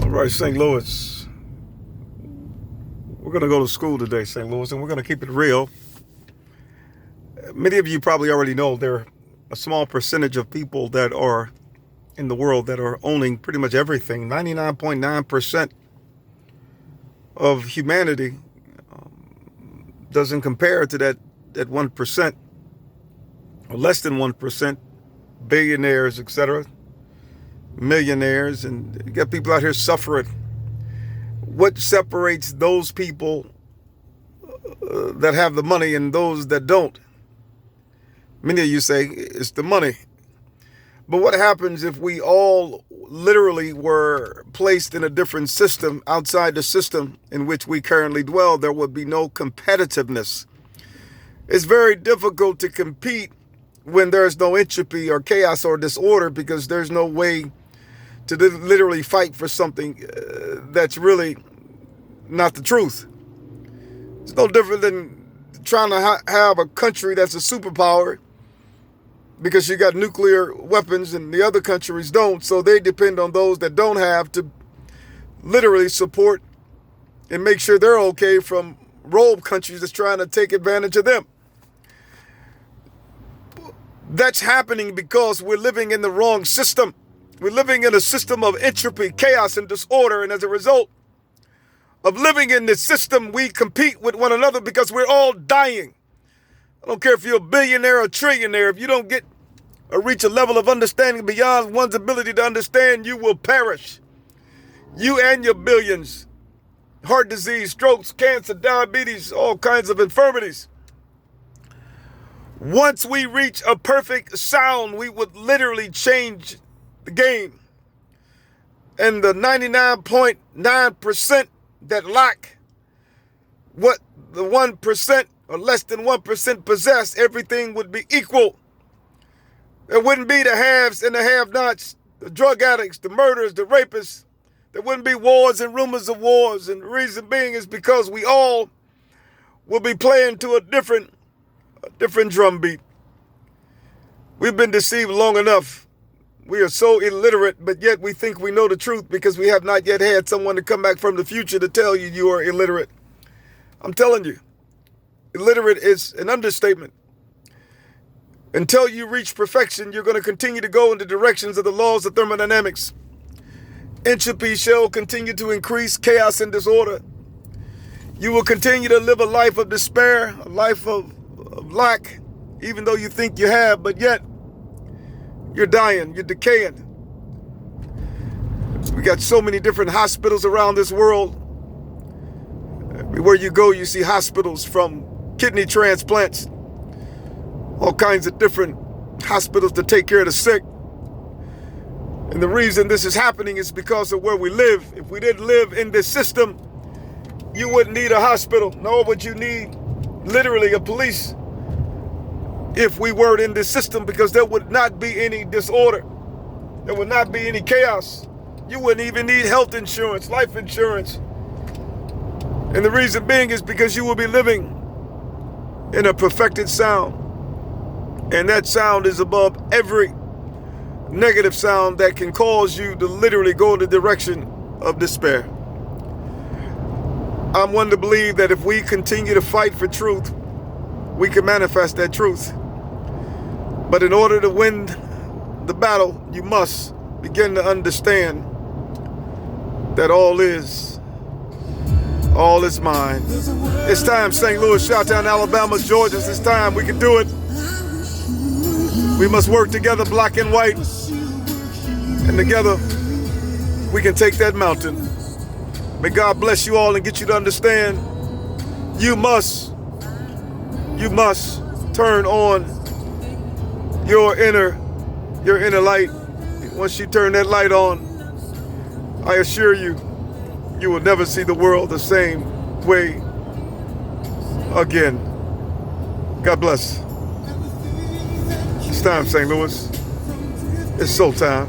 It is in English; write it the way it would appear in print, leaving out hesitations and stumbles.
All right, St. Louis. We're going to go to school today, St. Louis, and we're going to keep it real. Many of you probably already know there are a small percentage of people that are in the world that are owning pretty much everything. 99.9% of humanity doesn't compare to that 1% or less than 1%, billionaires, etc., millionaires, and you got people out here suffering. What separates those people that have the money and those that don't? Many of you say it's the money. But what happens if we all literally were placed in a different system outside the system in which we currently dwell? There would be no competitiveness. It's very difficult to compete when there's no entropy or chaos or disorder, because there's no way to literally fight for something that's really not the truth. It's no different than trying to have a country that's a superpower because you got nuclear weapons and the other countries don't, so they depend on those that don't have to literally support and make sure they're okay from rogue countries that's trying to take advantage of them. That's happening because we're living in the wrong system. We're living in a system of entropy, chaos, and disorder. And as a result of living in this system, we compete with one another because we're all dying. I don't care if you're a billionaire or trillionaire. If you don't get or reach a level of understanding beyond one's ability to understand, you will perish. You and your billions. Heart disease, strokes, cancer, diabetes, all kinds of infirmities. Once we reach a perfect sound, we would literally change the game. And the 99.9% that lack what the 1% or less than 1% possess, everything would be equal. There wouldn't be the haves and the have-nots, the drug addicts, the murderers, the rapists. There wouldn't be wars and rumors of wars. And the reason being is because we all will be playing to a different drum beat. We've been deceived long enough. We are so illiterate, but yet we think we know the truth because we have not yet had someone to come back from the future to tell you you are illiterate. I'm telling you, illiterate is an understatement. Until you reach perfection, you're going to continue to go in the directions of the laws of thermodynamics. Entropy shall continue to increase, chaos and disorder. You will continue to live a life of despair, a life of lack, even though you think you have, but yet you're dying, you're decaying. We got so many different hospitals around this world. Everywhere you go, you see hospitals, from kidney transplants, all kinds of different hospitals to take care of the sick. And the reason this is happening is because of where we live. If we didn't live in this system, you wouldn't need a hospital, nor would you need literally a police if we weren't in this system, because there would not be any disorder. There would not be any chaos. You wouldn't even need health insurance, life insurance. And the reason being is because you will be living in a perfected sound. And that sound is above every negative sound that can cause you to literally go in the direction of despair. I'm one to believe that if we continue to fight for truth, we can manifest that truth. But in order to win the battle, you must begin to understand that all is mine. It's time, St. Louis, Shouttown, Alabama, Georgia. It's time. We can do it. We must work together, black and white. And together, we can take that mountain. May God bless you all and get you to understand you must turn on your inner light. Once you turn that light on, I assure you, you will never see the world the same way again. God bless. It's time, St. Louis. It's soul time.